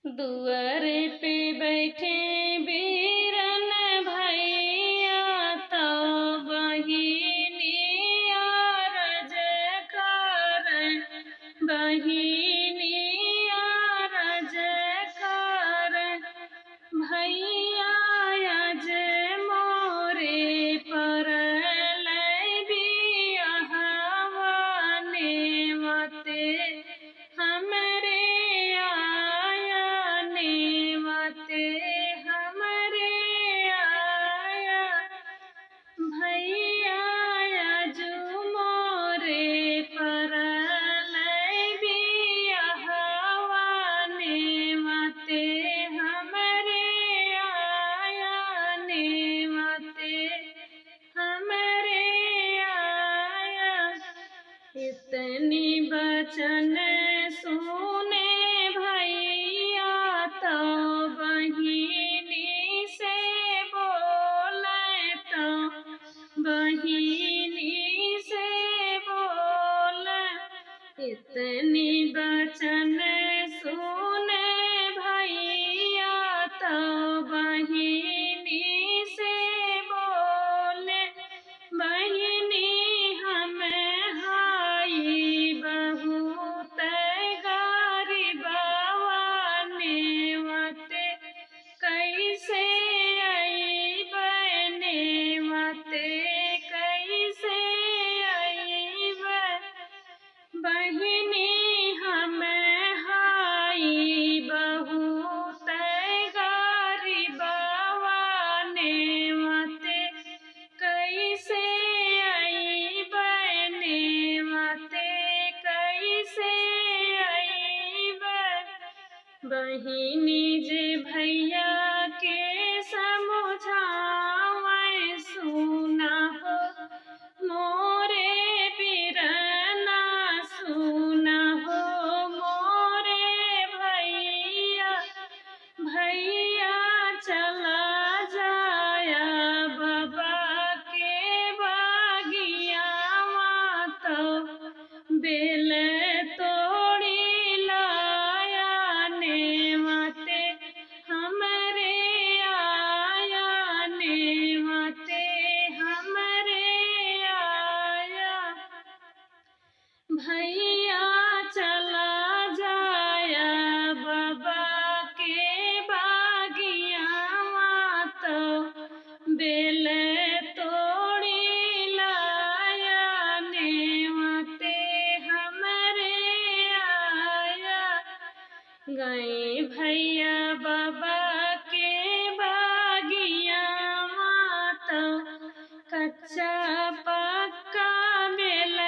दुआर पे बैठे बीरन भैया तो बहिनिया रज कर बहिनिया रज कर भैया आज मोरे परल बियाहवा नेवते हमरे आया नेवते हमरे आया भैया आजू मोरे परल बियाहवा नेवते हमरे आया नेवते हमरे आया। इतनी बचन सुने भैया तो बहिनी से बोले तो बहिनी से बोले इतनी बचन सुने भैया तो बहिनी से बोले बहिनी हमें हाई बहुत गरीबवा नेवते कैसे अइब नेवते कैसे अइब बहिनी हमें हाई बहुत गरीबवा नेवते कैसे अइब नेवते कैसे अइब बहिनी जे भैया के समझावे सुना हो मोरे बिरना सुना हो मोरे भैया भैया चला जाया बाबा के बागियावा तो बेल तोड़ी लाया नेवते हमरे आया नेवते हमरे आया भैया चला जाया बाबा के बागियावा तो बेल तोड़ी लाया नेवते हमरे आया। गए भैया बाबा के बागियावा तो कच्चा पक्का बेल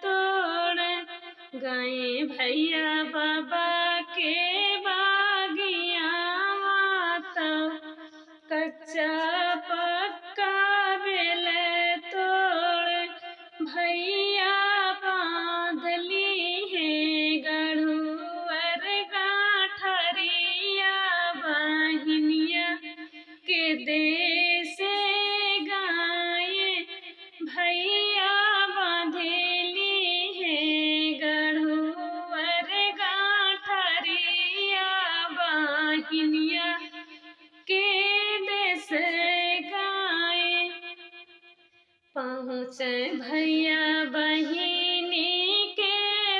तोड़ गए भैया बाबा के बागियावा तो कच्चा पक्का बेल तोड़ भैया बांध ली है गढ़ुअर गाठरिया बहिनिया के देश गाये भैया बांधेली है गढ़ुअर गाठरिया बहिनिया के देश गाये पहुँचे भैया बहिनी के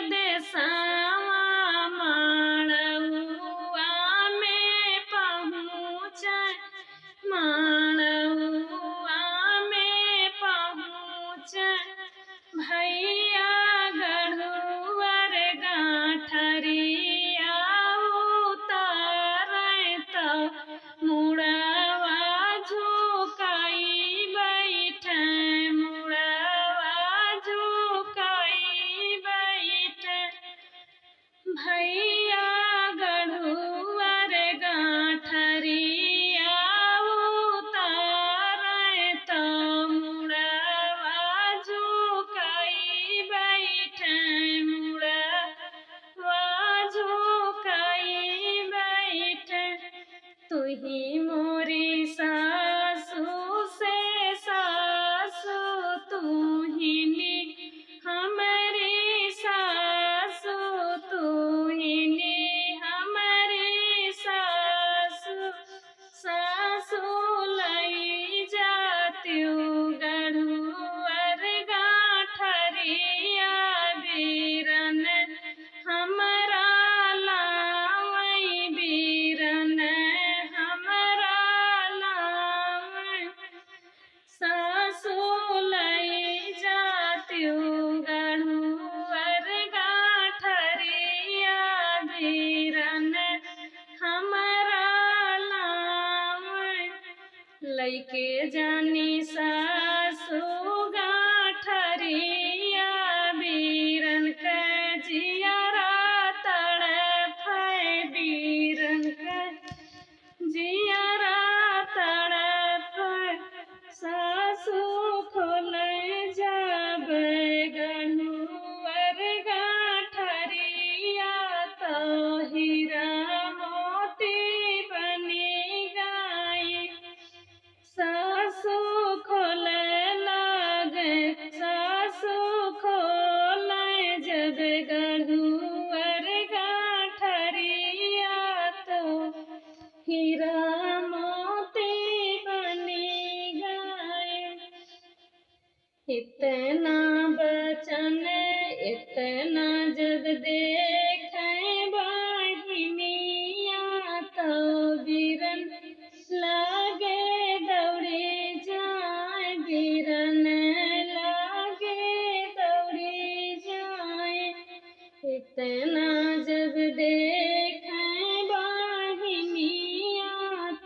देशवा माड़ुआ में पहुँचे माड़ुआ में पहुँचे भैया गढ़ुअर गाठरिया उतारे तो मुड़वा झुकाई बैठे मुड़वा झुकाई बैठे भैया गढ़ुअर गाठरिया उतारे तो मुड़वा झुकाई बैठे मुड़वा झुकाई बैठे तुही मोरी सासू से सासू तुहिनी हमारी सासू तुहिनी हमारी हमारा लाम लैके जानी सासु गाठरिया बीरन के जियरा तड़प बीरन के जियरा तड़प सासु खोल जब गनुअर गाठरिया तो हीरा मोती बनी गई सासु खोले लागे सासु खोले जब गनुअर गाठरिया तो हीरा मोती बनी गए। इतना बचन इतना जब देखे बहिनिया तो बीरन लागे दौड़ी जाए बीरन लागे दौड़ी जाए। इतना जब देखे बहिनिया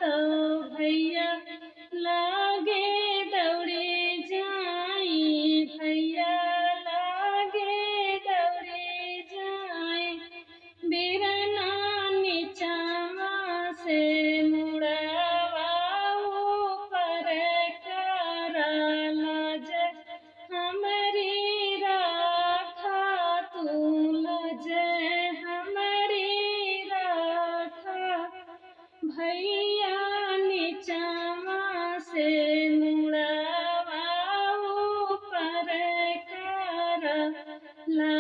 तो भैया लागे दौड़ी जाए भैया लागे दौड़ी जाए। बीरना नीचावा से मुड़ावा ऊपर करा लाज हमारी राखा तू लज हमारी राखा भैया नीचावा से मुड़ावा ऊपर करा ला